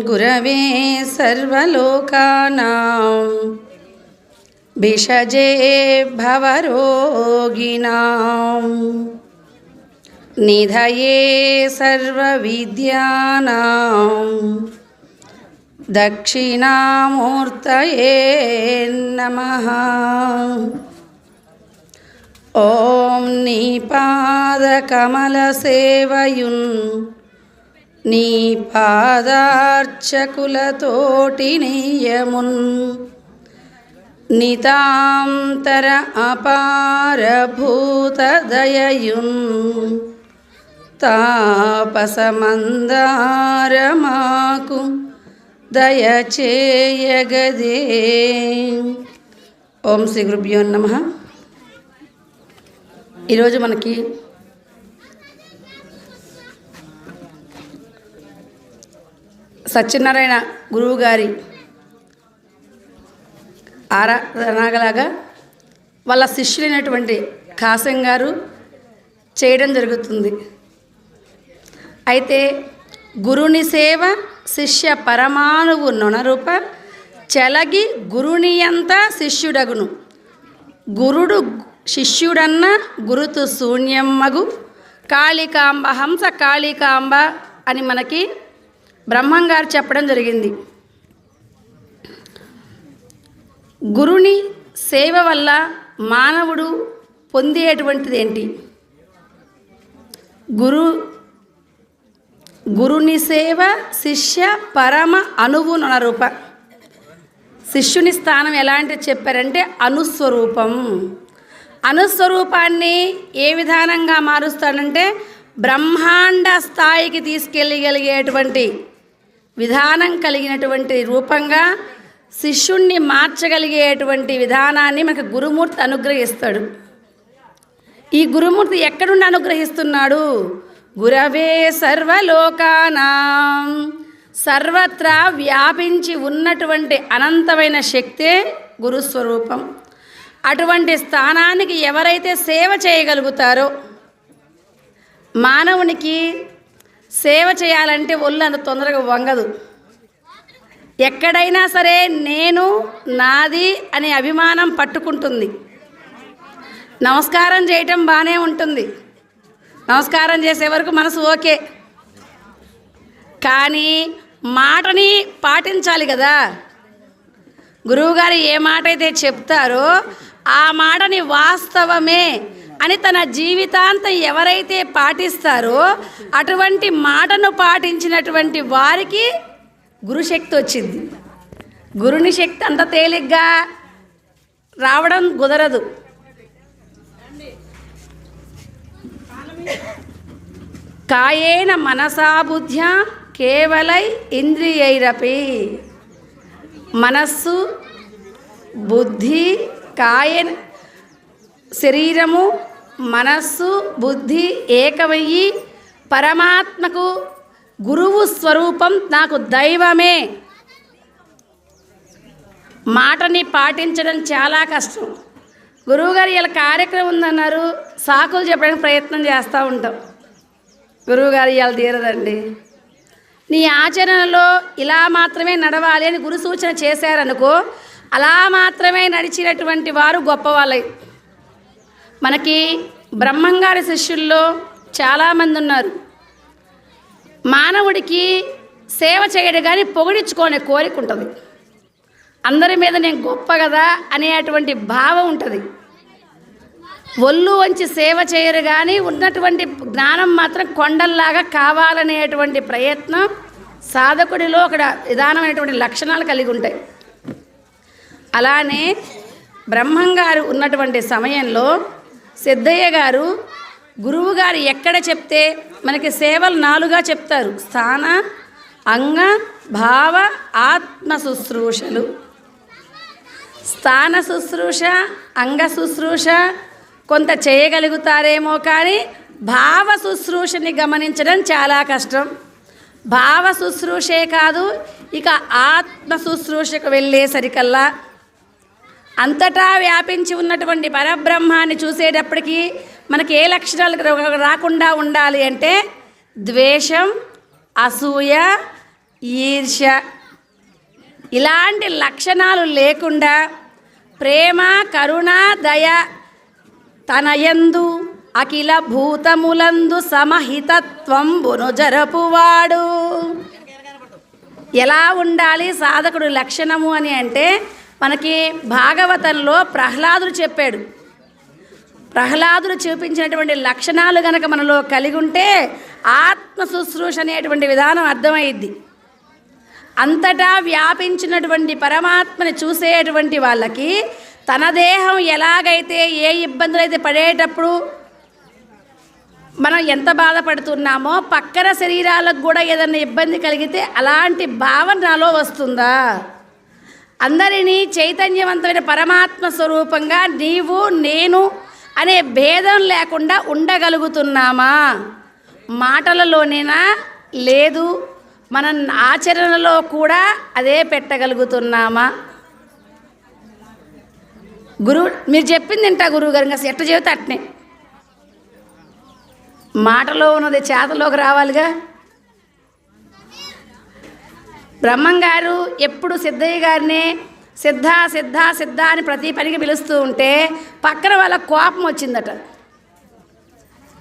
गुरवे सर्वलोकानां भिषजे भवरोगिणां निधये सर्वविद्यानां दक्षिणामूर्तये नमः। ओं नीपादकमलसेवयुन् नीपादार्चकुलतोटि नियमुन् नितांतर अपारभूतदययुन् तापसमन्दारमाकु दयचेयगदे। ओं श्री गुरुभ्यो नमः। ఈరోజు మనకి సత్యనారాయణ గురువు గారి ఆరాధనలాగా వాళ్ళ శిష్యులైనటువంటి కాసం గారు చేయడం జరుగుతుంది. అయితే గురుని సేవ శిష్య పరమాణువు నొనరూప చెలగి గురునియంత శిష్యుడగును. గురుడు శిష్యుడన్న గురుతు శూన్యమ్మగు కాళికాంబ హంస కాళికాంబ అని మనకి బ్రహ్మంగారు చెప్పడం జరిగింది. గురుని సేవ వల్ల మానవుడు పొందేటువంటిది ఏంటి? గురుని సేవ శిష్య పరమ అణువు నొనరూప. శిష్యుని స్థానం ఎలాంటి చెప్పారంటే అనుస్వరూపం. అనుస్వరూపాన్ని ఏ విధానంగా మారుస్తాడంటే బ్రహ్మాండ స్థాయికి తీసుకెళ్ళగలిగేటువంటి విధానం కలిగినటువంటి రూపంగా శిష్యుణ్ణి మార్చగలిగేటువంటి విధానాన్ని మనకు గురుమూర్తి అనుగ్రహిస్తాడు. ఈ గురుమూర్తి ఎక్కడుండి అనుగ్రహిస్తున్నాడు? గురవే సర్వలోకానాం, సర్వత్రా వ్యాపించి ఉన్నటువంటి అనంతమైన శక్తే గురుస్వరూపం. అటువంటి స్థానానికి ఎవరైతే సేవ చేయగలుగుతారో, మానవునికి సేవ చేయాలంటే ఒళ్ళు అంత తొందరగా వంగదు. ఎక్కడైనా సరే నేను నాది అనే అభిమానం పట్టుకుంటుంది. నమస్కారం చేయటం బాగానే ఉంటుంది, నమస్కారం చేసే వరకు మనసు ఓకే, కానీ మాటని పాటించాలి కదా. గురువుగారు ఏ మాట అయితే చెప్తారో ఆ మాటని వాస్తవమే అని తన జీవితాంతం ఎవరైతే పాటిస్తారో అటువంటి మాటను పాటించినటువంటి వారికి గురుశక్తి వచ్చింది. గురుని శక్తి అంత తేలిగ్గా రావడం కుదరదు. కాయేన మనసా బుద్ధ్యా కేవలై ఇంద్రియైరపి. మనస్సు బుద్ధి కాయన శరీరము మనస్సు బుద్ధి ఏకమయ్యి పరమాత్మకు గురువు స్వరూపం నాకు దైవమే. మాటని పాటించడం చాలా కష్టం. గురువుగారు ఇలా కార్యక్రమం ఉందన్నారు, సాకులు చెప్పడానికి ప్రయత్నం చేస్తూ ఉంటాం. గురువుగారు ఇవాళ తీరదండి, నీ ఆచరణలో ఇలా మాత్రమే నడవాలి అని గురు సూచన చేశారనుకో, అలా మాత్రమే నడిచినటువంటి వారు గొప్పవాళ్ళై. మనకి బ్రహ్మంగారి శిష్యుల్లో చాలామంది ఉన్నారు. మానవుడికి సేవ చేయడం కానీ పొగిడించుకోనే కోరిక ఉంటుంది. అందరి మీద నేను గొప్ప కదా అనేటువంటి భావం ఉంటుంది. ఒళ్ళు వంచి సేవ చేయరు కానీ ఉన్నటువంటి జ్ఞానం మాత్రం కొండల్లాగా కావాలనేటువంటి ప్రయత్నం సాధకుడిలో ఒక విధానమైనటువంటి లక్షణాలు కలిగి ఉంటాయి. అలానే బ్రహ్మంగారు ఉన్నటువంటి సమయంలో సిద్ధయ్య గారు గురువు గారు ఎక్కడ చెప్తే మనకి సేవలు 4గా చెప్తారు: స్థాన, అంగ, భావ, ఆత్మ శుశ్రూషలు. స్థాన శుశ్రూష, అంగ శుశ్రూష కొంత చేయగలుగుతారేమో, కానీ భావ శుశ్రూషని గమనించడం చాలా కష్టం. భావ శుశ్రూషే కాదు, ఇక ఆత్మ శుశ్రూషకు వెళ్ళేసరికల్లా అంతటా వ్యాపించి ఉన్నటువంటి పరబ్రహ్మాన్ని చూసేటప్పటికీ మనకి ఏ లక్షణాలు రాకుండా ఉండాలి అంటే ద్వేషం, అసూయ, ఈర్ష్య ఇలాంటి లక్షణాలు లేకుండా ప్రేమ, కరుణ, దయ తనయందు అఖిల భూతములందు సమహితత్వంబును జరపువాడు. ఎలా ఉండాలి సాధకుడు లక్షణము అని అంటే మనకి భాగవతంలో ప్రహ్లాదుడు చెప్పాడు. ప్రహ్లాదుడు చూపించినటువంటి లక్షణాలు గనక మనలో కలిగి ఉంటే ఆత్మ శుశ్రూష అనేటువంటి విధానం అర్థమైద్ది. అంతటా వ్యాపించినటువంటి పరమాత్మని చూసేటువంటి వాళ్ళకి తన దేహం ఎలాగైతే ఏ ఇబ్బందులు అయితే పడేటప్పుడు మనం ఎంత బాధపడుతున్నామో పక్కన శరీరాలకు కూడా ఏదైనా ఇబ్బంది కలిగితే అలాంటి భావన నాలో వస్తుందా? అందరినీ చైతన్యవంతమైన పరమాత్మ స్వరూపంగా నీవు నేను అనే భేదం లేకుండా ఉండగలుగుతున్నామా? మాటలలోనేనా? లేదు, మన ఆచరణలో కూడా అదే పెట్టగలుగుతున్నామా? మీరు చెప్పింది ఏంటా గురువుగారు? ఇంకా ఎట్ట చెబితే అట్నే మాటలో ఉన్నది చేతలోకి రావాలిగా. బ్రహ్మంగారు ఎప్పుడు సిద్ధయ్య గారిని సిద్ధ సిద్ధ సిద్ధ అని ప్రతి పనికి పిలుస్తూ ఉంటే పక్కన వాళ్ళ కోపం వచ్చిందట.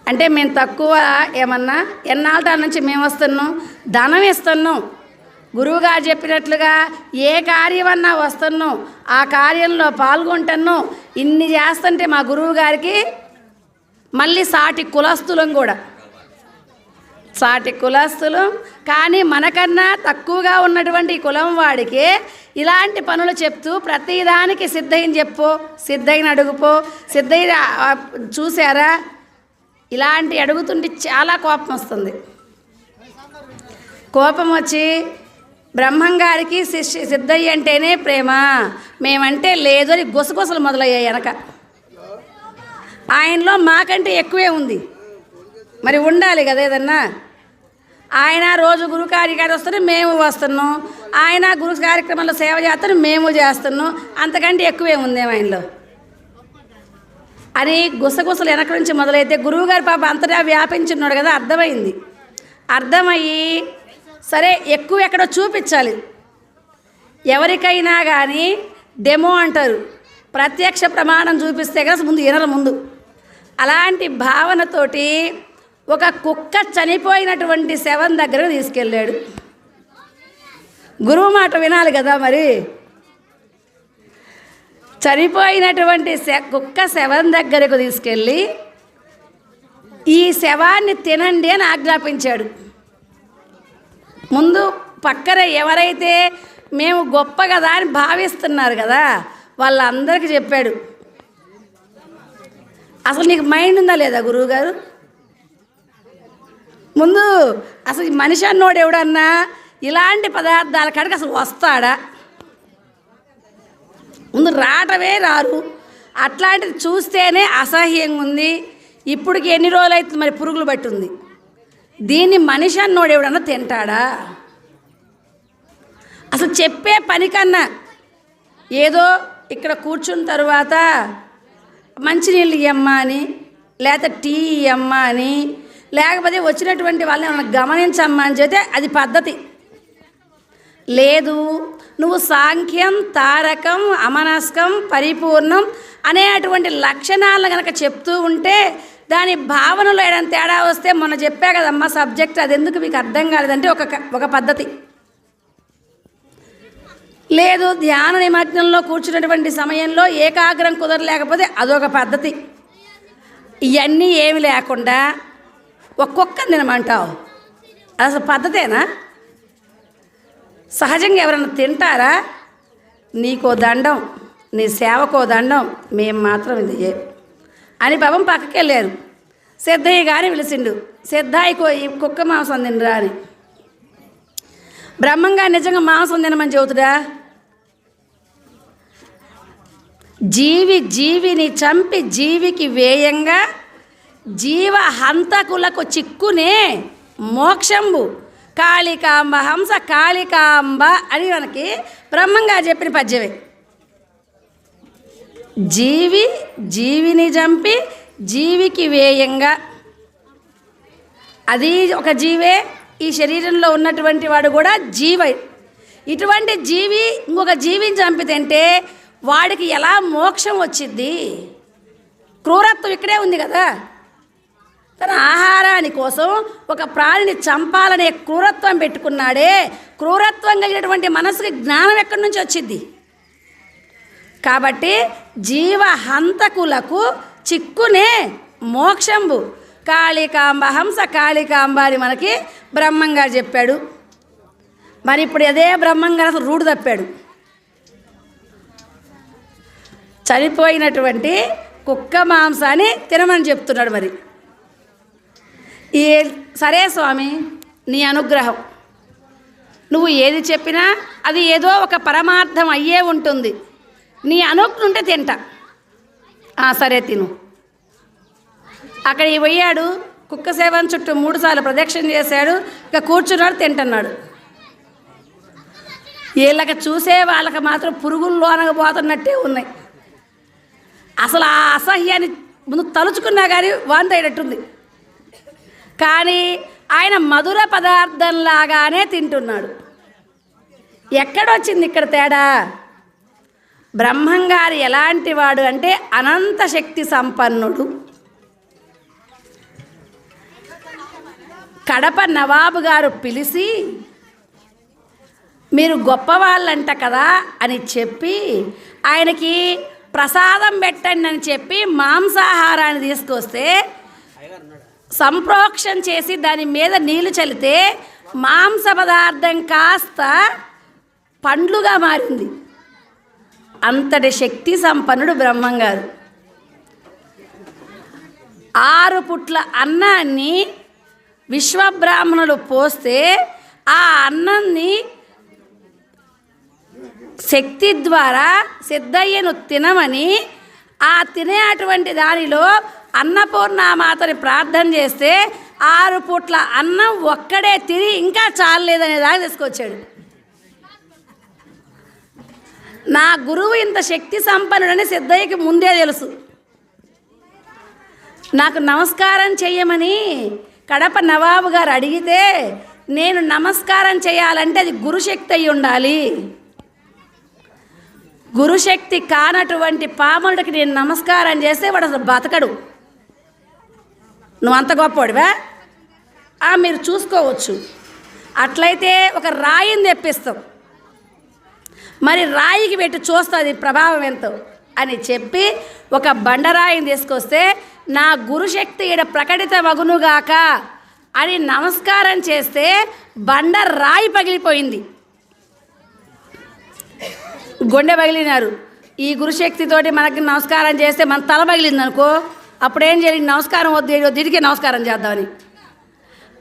అంటే మేము తక్కువ ఏమన్నా? ఎన్నాళ్ళ నుంచి మేము వస్తున్నాం, ధనం ఇస్తున్నాం, గురువుగారు చెప్పినట్లుగా ఏ కార్యమన్నా వస్తున్నాం, ఆ కార్యంలో పాల్గొంటున్నాం. ఇన్ని చేస్తుంటే మా గురువు గారికి మళ్ళీ సాటి కులస్తులం కూడా, సాటి కులస్తులం కానీ మనకన్నా తక్కువగా ఉన్నటువంటి కులం వాడికి ఇలాంటి పనులు చెప్తూ ప్రతిదానికి సిద్ధయ్యని చెప్పు, సిద్ధయ్యని అడుగుపో, సిద్ధయ్య చూసారా, ఇలాంటి అడుగుతుంటే చాలా కోపం వస్తుంది. కోపం వచ్చి బ్రహ్మంగారికి సిద్ధయ్య అంటేనే ప్రేమ, మేమంటే లేదు అని గుసగుసలు మొదలయ్యాయి వెనక. ఆయనలో మాకంటే ఎక్కువే ఉంది, మరి ఉండాలి కదా ఏదన్నా. ఆయన రోజు గురు కార్యక్రమాలు వస్తే మేము వస్తున్నాం, ఆయన గురు కార్యక్రమంలో సేవ చేస్తాను మేము చేస్తున్నాం, అంతకంటే ఎక్కువే ఉంది ఆయనలో అని గుసగుసలు వెనక నుంచి మొదలైతే గురువుగారు పాప అంతటా వ్యాపించున్నాడు కదా, అర్థమైంది. అర్థమయ్యి సరే ఎక్కువ ఎక్కడో చూపించాలి. ఎవరికైనా కానీ డెమో అంటారు, ప్రత్యక్ష ప్రమాణం చూపిస్తే కదా ముందు వినరు ముందు. అలాంటి భావనతోటి ఒక కుక్క చనిపోయినటువంటి శవం దగ్గరకు తీసుకెళ్ళాడు. గురువు మాట వినాలి కదా మరి. చనిపోయినటువంటి కుక్క శవం దగ్గరకు తీసుకెళ్ళి ఈ శవాన్ని తినండి అని ఆజ్ఞాపించాడు. ముందు పక్కన ఎవరైతే మేము గొప్ప కదా అని భావిస్తున్నారు కదా వాళ్ళందరికీ చెప్పాడు. అసలు నీకు మైండ్ ఉందా లేదా గురువుగారు? ముందు అసలు మనిషి అన్నోడు ఎవడన్నా ఇలాంటి పదార్థాల కాడికి అసలు వస్తాడా? ముందు రావటమే రారు. అట్లాంటిది చూస్తేనే అసహ్యంగా ఉంది. ఇప్పటికి ఎన్ని రోజులు అవుతుంది మరి, పురుగులు బట్టి ఉంది. దీన్ని మనిషి అన్నోడు ఎవడన్నా తింటాడా? అసలు చెప్పే పని కన్నా ఏదో ఇక్కడ కూర్చున్న తర్వాత మంచినీళ్ళు ఇవ్వమ్మా అని, లేకపోతే టీ ఇవ్వమ్మా అని, లేకపోతే వచ్చినటువంటి వాళ్ళని ఏమన్నా గమనించమ్మా అని చెప్తే అది పద్ధతి. లేదు, నువ్వు సాంఖ్యం, తారకం, అమనస్కం, పరిపూర్ణం అనేటువంటి లక్షణాలను కనుక చెప్తూ ఉంటే దాని భావనలో ఏదైనా తేడా వస్తే మొన్న చెప్పా కదమ్మా సబ్జెక్ట్, అది ఎందుకు మీకు అర్థం కాలేదంటే ఒక పద్ధతి. లేదు, ధ్యాన నిమగ్నంలో కూర్చున్నటువంటి సమయంలో ఏకాగ్రం కుదరలేకపోతే అదొక పద్ధతి. ఇవన్నీ ఏమి లేకుండా ఒక్కొక్క తినమంటావు, అసలు పద్ధతేనా? సహజంగా ఎవరన్నా తింటారా? నీకో దండం, నీ సేవకో దండం, మేము మాత్రం ఇది అని పాపం పక్కకి వెళ్ళారు. సిద్ధయ్య గారిని పిలిచిండు, సిద్ధాయికో ఈ కుక్క మాంసం తినరా అని. బ్రహ్మంగా నిజంగా మాంసం తినమని చెబుతుడా? జీవిని చంపి జీవికి వేయంగా జీవ హంతకులకు చిక్కునే మోక్షంబు కాళికాంబ హంస కాళికాంబ అని మనకి బ్రహ్మంగా చెప్పిన పద్యమే. జీవిని చంపి జీవికి వేయంగా, అది ఒక జీవే, ఈ శరీరంలో ఉన్నటువంటి వాడు కూడా జీవి. ఇటువంటి జీవి ఇంకొక జీవిని చంపితే వాడికి ఎలా మోక్షం వచ్చింది? క్రూరత్వం ఇక్కడే ఉంది కదా. తన ఆహారాని కోసం ఒక ప్రాణిని చంపాలనే క్రూరత్వం పెట్టుకున్నాడే. క్రూరత్వం కలిగినటువంటి మనసుకి జ్ఞానం ఎక్కడి నుంచి వచ్చింది? కాబట్టి జీవహంతకులకు చిక్కునే మోక్షంబు. కాళికాంబ హంస కాళికాంబ అని మనకి బ్రహ్మంగారు చెప్పాడు. మరి ఇప్పుడు అదే బ్రహ్మంగారు అసలు రూడు తప్పాడు. చనిపోయినటువంటి కుక్క మాంసాన్ని తినమని చెప్తున్నాడు. మరి సరే స్వామి, నీ అనుగ్రహం, నువ్వు ఏది చెప్పినా అది ఏదో ఒక పరమార్థం అయ్యే ఉంటుంది. నీ అనుజ్ఞ ఉంటే తింటా. సరే తిను. అక్కడికి పోయాడు, కుక్క సేవను చుట్టూ 3 సార్లు ప్రదక్షిణ చేశాడు. ఇక కూర్చున్నాడు, తింటున్నాడు. వీళ్ళకి చూసే వాళ్ళకి మాత్రం పురుగుల్లో అనగబోతున్నట్టే ఉన్నాయి. అసలు ఆ అసహ్యాన్ని ముందు తలుచుకున్నా కానీ వాంతి అయినట్టుంది. కానీ ఆయన మధుర పదార్థంలాగానే తింటున్నాడు. ఎక్కడొచ్చింది ఇక్కడ తేడా? బ్రహ్మంగారు ఎలాంటి వాడు అంటే అనంత శక్తి సంపన్నుడు. కడప నవాబు గారు పిలిచి మీరు గొప్పవాళ్ళంట కదా అని చెప్పి ఆయనకి ప్రసాదం పెట్టండి అని చెప్పి మాంసాహారాన్ని తీసుకొస్తే సంప్రోక్షణ చేసి దాని మీద నీళ్లు చల్లితే మాంస పదార్థం కాస్త పండ్లుగా మారింది. అంతటి శక్తి సంపన్నుడు బ్రహ్మంగారు. 6 పుట్ల అన్నాన్ని విశ్వబ్రాహ్మణులు పోస్తే ఆ అన్నాన్ని శక్తి ద్వారా సిద్ధయ్యను తినమని ఆ తినేటువంటి దానిలో అన్నపూర్ణామాతని ప్రార్థన చేస్తే 6 పుట్ల అన్నం ఒక్కడే తిని ఇంకా చాలలేదనే దాకా తీసుకొచ్చాడు. నా గురువు ఇంత శక్తి సంపన్నుడని సిద్ధయ్యకి ముందే తెలుసు. నాకు నమస్కారం చెయ్యమని కడప నవాబు గారు అడిగితే నేను నమస్కారం చేయాలంటే అది గురుశక్తి అయి ఉండాలి. గురుశక్తి కానటువంటి పామరుడికి నేను నమస్కారం చేస్తే వాడు అసలు బతకడు. నువ్వు అంత గొప్పవాడివా? మీరు చూసుకోవచ్చు. అట్లయితే ఒక రాయిని తెప్పిస్తాం, మరి రాయికి పెట్టి చూస్తుంది ప్రభావం ఎంతో అని చెప్పి ఒక బండరాయిని తీసుకొస్తే నా గురుశక్తి ఈడ ప్రకటిత మగునుగాక అని నమస్కారం చేస్తే బండ రాయి పగిలిపోయింది. గుండె పగిలినారు. ఈ గురుశక్తితోటి మనకి నమస్కారం చేస్తే మన తల పగిలింది అనుకో, అప్పుడేం చేయాలి? నమస్కారం వద్దు, దీనికే నమస్కారం చేద్దామని.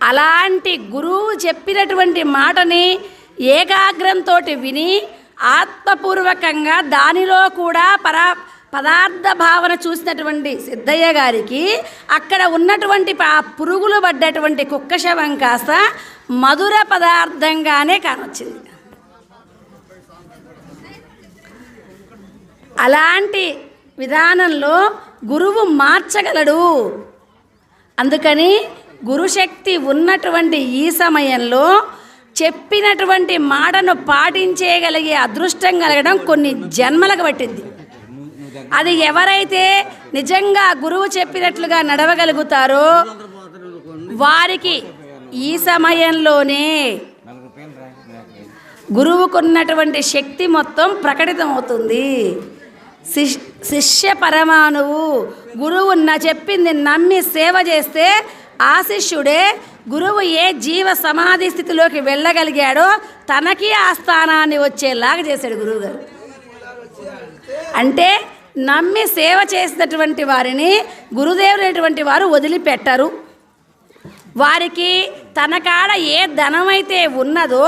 అలాంటి గురువు చెప్పినటువంటి మాటని ఏకాగ్రంతో విని ఆత్మపూర్వకంగా దానిలో కూడా పదార్థ భావన చూసినటువంటి సిద్ధయ్య గారికి అక్కడ ఉన్నటువంటి ఆ పురుగులు పడ్డటువంటి కుక్క శవం కాస్త మధుర పదార్థంగానే కానొచ్చింది. అలాంటి విధానంలో గురువు మార్చగలడు. అందుకని గురుశక్తి ఉన్నటువంటి ఈ సమయంలో చెప్పినటువంటి మాటను పాటించేయగలిగే అదృష్టం కలగడం కొన్ని జన్మలకు పట్టింది. అది ఎవరైతే నిజంగా గురువు చెప్పినట్లుగా నడవగలుగుతారో వారికి ఈ సమయంలోనే గురువుకున్నటువంటి శక్తి మొత్తం ప్రకటితమవుతుంది. శిష్య పరమాణువు గురువు చెప్పింది నమ్మి సేవ చేస్తే ఆ శిష్యుడే గురువు ఏ జీవ సమాధి స్థితిలోకి వెళ్ళగలిగాడో తనకి ఆ స్థానాన్ని వచ్చేలాగా చేశాడు గురువుగారు. అంటే నమ్మి సేవ చేసినటువంటి వారిని గురుదేవులైనటువంటి వారు వదిలిపెట్టరు. వారికి తన కాడ ఏ ధనమైతే ఉన్నదో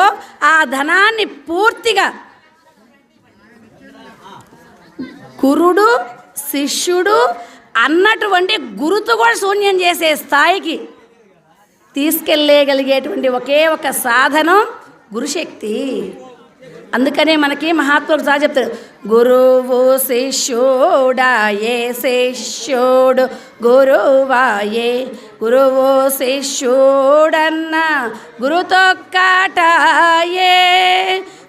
ఆ ధనాన్ని పూర్తిగా గురుడు శిష్యుడు అన్నటువంటి గురుతు కూడా శూన్యం చేసే స్థాయికి తీసుకెళ్ళగలిగేటువంటి ఒకే ఒక సాధనం గురుశక్తి. అందుకనే మనకి మహాత్ములు సార్ చెప్తారు, గురువు శిష్యుడాయే శిష్యుడు గురువాయే, గురువు శిష్యుడన్న గురుతొక్కటాయే,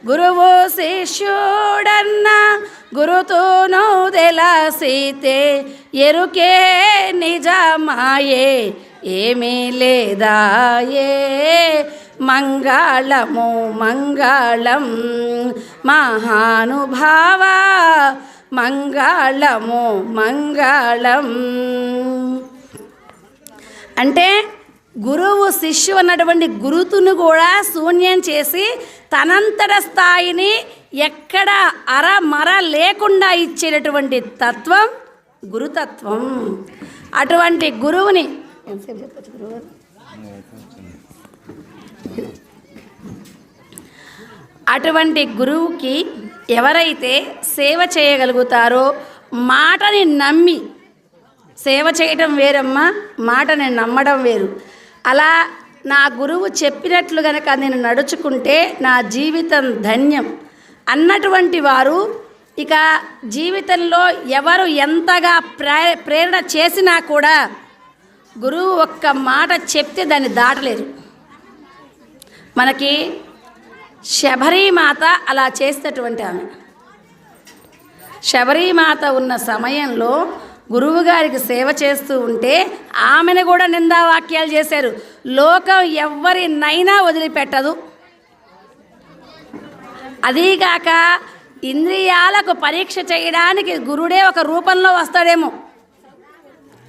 గురువు శిష్యుడన్న గురుతూను తెలసితే ఎరుకే నిజమాయే, ఏమీ లేదాయే మంగళము మంగళం మహానుభావ మంగళము మంగళం. అంటే గురువు శిష్యు అన్నటువంటి గురుతును కూడా శూన్యం చేసి తనంతట స్థాయిని ఎక్కడ అరమర లేకుండా ఇచ్చేటటువంటి తత్వం గురుతత్వం. అటువంటి గురువుని ఎంతసేపు చెప్పచ్చు గురువు, అటువంటి గురువుకి ఎవరైతే సేవ చేయగలుగుతారో, మాటని నమ్మి సేవ చేయటం వేరమ్మా, మాటని నమ్మడం వేరు. అలా నా గురువు చెప్పినట్లు గనక నేను నడుచుకుంటే నా జీవితం ధన్యం అన్నటువంటి వారు ఇక జీవితంలో ఎవరు ఎంతగా ప్రేరణ చేసినా కూడా గురువు ఒక్క మాట చెప్తే దాన్ని దాటలేరు. మనకి శబరీమాత అలా చేసినటువంటి ఆమె. శబరీమాత ఉన్న సమయంలో గురువుగారికి సేవ చేస్తూ ఉంటే ఆమెను కూడా నిందావాక్యాలు చేశారు. లోకం ఎవరినైనా వదిలిపెట్టదు. అదీగాక ఇంద్రియాలకు పరీక్ష చేయడానికి గురుడే ఒక రూపంలో వస్తాడేమో,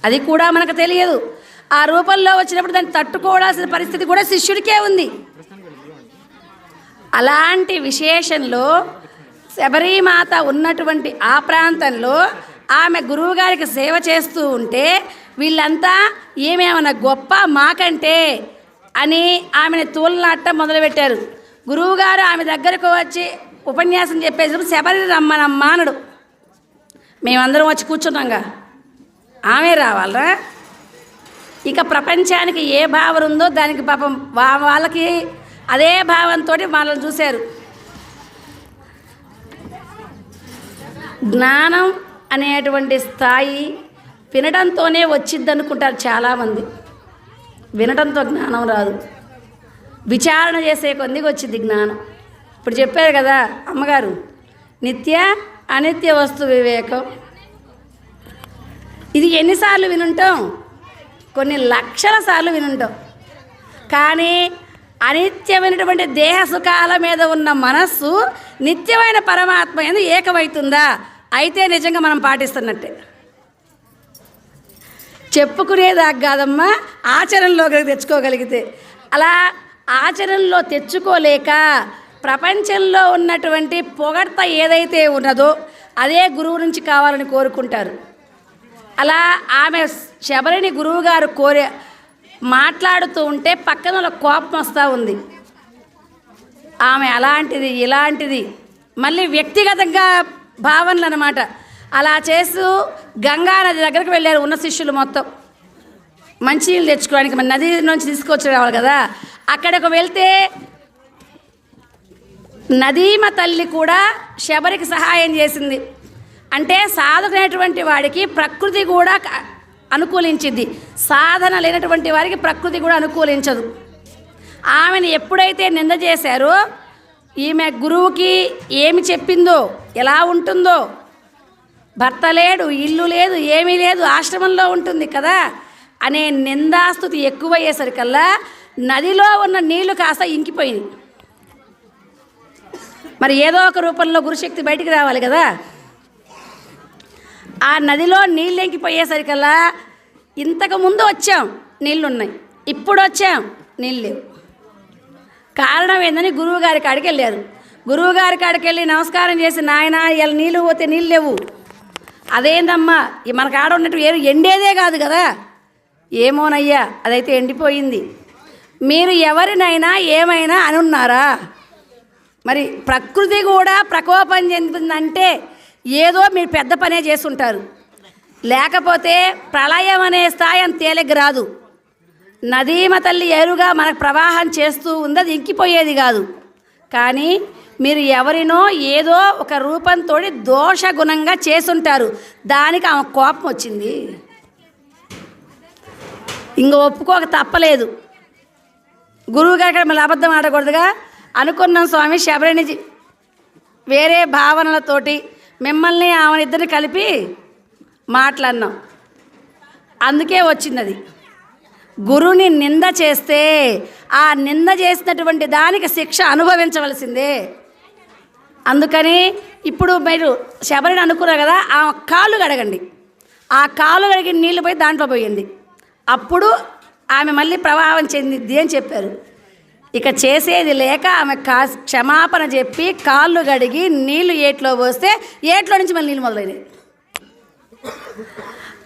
అది కూడా మనకు తెలియదు. ఆ రూపంలో వచ్చినప్పుడు దాన్ని తట్టుకోవాల్సిన పరిస్థితి కూడా శిష్యుడికే ఉంది. అలాంటి విశేషంలో శబరీమాత ఉన్నటువంటి ఆ ప్రాంతంలో ఆమె గురువుగారికి సేవ చేస్తూ ఉంటే వీళ్ళంతా ఏమేమన్నా గొప్ప మాకంటే అని ఆమెను తూలనాటం మొదలుపెట్టారు. గురువుగారు ఆమె దగ్గరకు వచ్చి ఉపన్యాసం చెప్పేటప్పుడు శబరి రమ్మనమ్మా అనడు. మేమందరం వచ్చి కూర్చున్నాంగా, ఆమె రావాలరా. ఇక ప్రపంచానికి ఏ భావన ఉందో దానికి పాపం వాళ్ళకి అదే భావంతో వాళ్ళని చూశారు. జ్ఞానం అనేటువంటి స్థాయి వినడంతోనే వచ్చిద్ది అనుకుంటారు చాలామంది. వినడంతో జ్ఞానం రాదు, విచారణ చేసే కొద్దిగా వచ్చింది జ్ఞానం. ఇప్పుడు చెప్పారు కదా అమ్మగారు, నిత్య అనిత్య వస్తు వివేకం. ఇది ఎన్నిసార్లు వినుంటాం? కొన్ని లక్షల సార్లు వినుంటాం. కానీ అనిత్యమైనటువంటి దేహ సుఖాల మీద ఉన్న మనస్సు నిత్యమైన పరమాత్మ యందు ఏకమవుతుందా? అయితే నిజంగా మనం పాటిస్తున్నట్టే. చెప్పుకునేదాకా కాదమ్మా, ఆచరణలోకి తెచ్చుకోగలిగితే. అలా ఆచరణలో తెచ్చుకోలేక ప్రపంచంలో ఉన్నటువంటి పొగడ్త ఏదైతే ఉన్నదో అదే గురువు నుంచి కావాలని కోరుకుంటారు. అలా ఆమె శబరిని గురువుగారు మాట్లాడుతూ ఉంటే పక్కన వాళ్ళ కోపం వస్తూ ఉంది. ఆమె అలాంటిది ఇలాంటిది మళ్ళీ వ్యక్తిగతంగా భావనలు అన్నమాట. అలా చేస్తూ గంగా నది దగ్గరకు వెళ్ళారు ఉన్న శిష్యులు మొత్తం మంచినీళ్ళు తెచ్చుకోవడానికి. మన నది నుంచి తీసుకొచ్చి రావాలి కదా. అక్కడికి వెళ్తే నదీమ తల్లి కూడా శబరికి సహాయం చేసింది. అంటే సాధకునేటువంటి వాడికి ప్రకృతి కూడా అనుకూలించింది, సాధన లేనటువంటి వారికి ప్రకృతి కూడా అనుకూలించదు. ఆమెను ఎప్పుడైతే నింద చేశారో, ఈమె గురువుకి ఏమి చెప్పిందో, ఎలా ఉంటుందో, భర్త లేడు, ఇల్లు లేదు, ఏమీ లేదు, ఆశ్రమంలో ఉంటుంది కదా అనే నిందాస్తుతి ఎక్కువయ్యేసరికల్లా నదిలో ఉన్న నీళ్లు కాస్త ఇంకిపోయింది. మరి ఏదో ఒక రూపంలో గురుశక్తి బయటికి రావాలి కదా. ఆ నదిలో నీళ్ళు ఎంకిపోయేసరికల్లా ఇంతకుముందు వచ్చాం నీళ్ళున్నాయి, ఇప్పుడు వచ్చాం నీళ్ళు లేవు. కారణం ఏందని గురువుగారి కాడికి వెళ్ళారు. గురువుగారి కాడికి వెళ్ళి నమస్కారం చేసి, నాయన ఇలా నీళ్ళు పోతే నీళ్ళు లేవు. అదేందమ్మా, మనకు ఆడ ఉన్నట్టు ఎండేదే కాదు కదా. ఏమోనయ్యా, అదైతే ఎండిపోయింది. మీరు ఎవరినైనా ఏమైనా అనున్నారా? మరి ప్రకృతి కూడా ప్రకోపం చెందుతుందంటే ఏదో మీరు పెద్ద పనే చేస్తుంటారు. లేకపోతే ప్రళయం అనే స్థాయి అంత తేలిక రాదు. నదీమ తల్లి ఎరుగా మనకు ప్రవాహం చేస్తూ ఉంది, అది ఇంకిపోయేది కాదు. కానీ మీరు ఎవరినో ఏదో ఒక రూపంతో దోషగుణంగా చేసుంటారు, దానికి ఆమె కోపం వచ్చింది. ఇంక ఒప్పుకోక తప్పలేదు. గురువుగారు మళ్ళీ అబద్ధం ఆడకూడదుగా అనుకున్నాం స్వామి, శబరిని వేరే భావనలతోటి మిమ్మల్ని ఆమెనిద్దరిని కలిపి మాట్లాడినాం, అందుకే వచ్చింది అది. గురువుని నింద చేస్తే ఆ నింద చేసినటువంటి దానికి శిక్ష అనుభవించవలసిందే. అందుకని ఇప్పుడు మీరు శబరిని అనుకున్నారు కదా, ఆ కాళ్ళు కడగండి, ఆ కాళ్ళు కడిగి నీళ్ళు పోయి దాంట్లో పోయండి, అప్పుడు ఆమె మళ్ళీ ప్రభావం చెందిద్ది అని చెప్పారు. ఇక చేసేది లేక ఆమె క్షమాపణ చెప్పి కాళ్ళు కడిగి నీళ్లు ఏట్లో పోస్తే ఏట్లో నుంచి మళ్ళీ నీళ్ళు మొదలైనవి.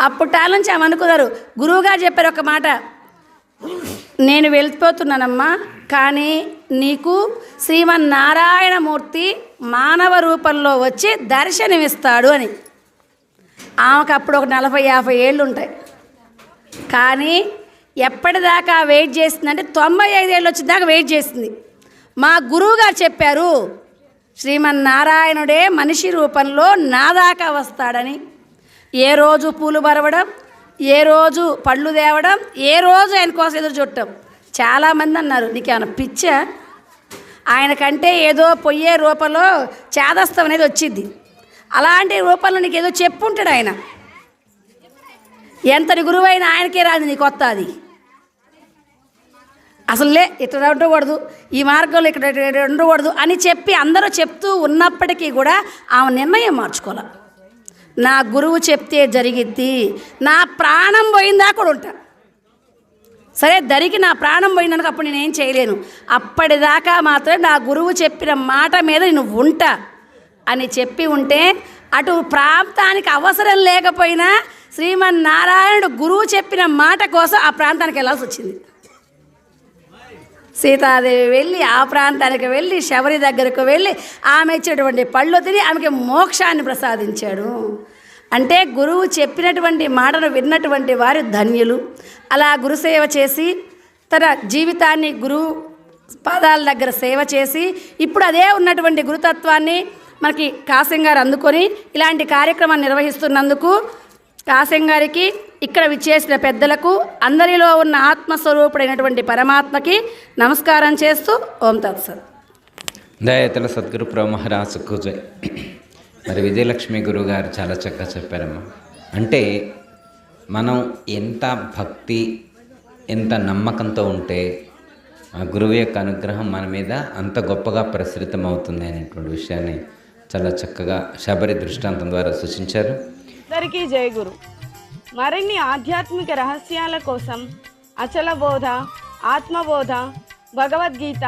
అప్పటి నుంచి ఆమె అనుకున్నారు, గురువుగారు చెప్పారు ఒక మాట, నేను వెళ్ళిపోతున్నానమ్మా, కానీ నీకు శ్రీమన్నారాయణమూర్తి మానవ రూపంలో వచ్చి దర్శనమిస్తాడు అని. ఆమెకు అప్పుడు ఒక 40-50 ఏళ్ళు ఉంటాయి. కానీ ఎప్పటిదాకా వెయిట్ చేసిందంటే 95 ఏళ్ళు వచ్చేదాకా వెయిట్ చేసింది. మా గురువుగారు చెప్పారు, శ్రీమన్నారాయణుడే మనిషి రూపంలో నా దాకా వస్తాడని. ఏ రోజు పూలు బరవడం, ఏ రోజు పళ్ళు తేవడం, ఏ రోజు ఆయన కోసం ఎదురు చూడటం. చాలామంది అన్నారు, నీకేమైనా పిచ్చా, ఆయనకంటే ఏదో పొయ్యే రూపంలో చేదస్తం అనేది వచ్చింది, అలాంటి రూపంలో నీకు ఏదో చెప్పుంటాడు ఆయన. ఎంతటి గురువైనా ఆయనకే రాదు నీకు కొత్త అది. అసలులే ఇట్లా ఉండకూడదు, ఈ మార్గంలో ఇక్కడ ఉండకూడదు అని చెప్పి అందరూ చెప్తూ ఉన్నప్పటికీ కూడా ఆమె నిర్ణయం మార్చుకోవాలి. నా గురువు చెప్తే జరిగిద్ది, నా ప్రాణం పోయిందా కూడా ఉంటా, సరే దరికి నా ప్రాణం పోయిందనుకో అప్పుడు నేనేం చేయలేను, అప్పటిదాకా మాత్రం నా గురువు చెప్పిన మాట మీద నేను ఉంటా అని చెప్పి ఉంటే అటు ప్రాంతానికి అవసరం లేకపోయినా శ్రీమన్నారాయణుడు గురువు చెప్పిన మాట కోసం ఆ ప్రాంతానికి వెళ్ళాల్సి వచ్చింది. సీతాదేవి వెళ్ళి ఆ ప్రాంతానికి వెళ్ళి శబరి దగ్గరకు వెళ్ళి ఆమె ఇచ్చినటువంటి పళ్ళు తిని ఆమెకి మోక్షాన్ని ప్రసాదించాడు. అంటే గురువు చెప్పినటువంటి మాటను విన్నటువంటి వారు ధన్యులు. అలా గురుసేవ చేసి తన జీవితాన్ని గురువు పాదాల దగ్గర సేవ చేసి ఇప్పుడు అదే ఉన్నటువంటి గురుతత్వాన్ని మనకి కాసిం గారు అందుకొని ఇలాంటి కార్యక్రమాన్ని నిర్వహిస్తున్నందుకు కాసిం గారికి, ఇక్కడ విచ్చేసిన పెద్దలకు, అందరిలో ఉన్న ఆత్మస్వరూపుడైనటువంటి పరమాత్మకి నమస్కారం చేస్తూ ఓం తత్సత్. దయతల సద్గురు ప్రభు మహారాజుకు జై. మరి విజయలక్ష్మి గురువు గారు చాలా చక్కగా చెప్పారమ్మా. అంటే మనం ఎంత భక్తి, ఎంత నమ్మకంతో ఉంటే ఆ గురువు యొక్క అనుగ్రహం మన మీద అంత గొప్పగా ప్రసరితం అవుతుంది అనేటువంటి విషయాన్ని చాలా చక్కగా శబరి దృష్టాంతం ద్వారా సూచించారు. అందరికీ జై గురు. మరిన్ని ఆధ్యాత్మిక రహస్యాల కోసం అచల బోధ, ఆత్మబోధ, భగవద్గీత,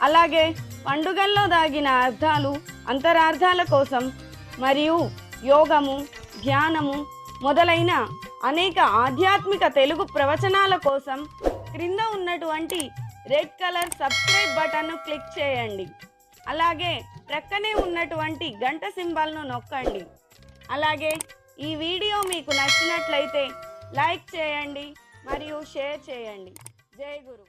అలాగే పండుగల్లో దాగిన అర్థాలు, అంతరార్థాల కోసం మరియు యోగము, ధ్యానము మొదలైన అనేక ఆధ్యాత్మిక తెలుగు ప్రవచనాల కోసం క్రింద ఉన్నటువంటి రెడ్ కలర్ సబ్స్క్రైబ్ బటన్ను క్లిక్ చేయండి. అలాగే ప్రక్కనే ఉన్నటువంటి గంట సింబల్ను నొక్కండి. అలాగే ఈ వీడియో మీకు నచ్చినట్లయితే లైక్ చేయండి మరియు షేర్ చేయండి. జై గురు.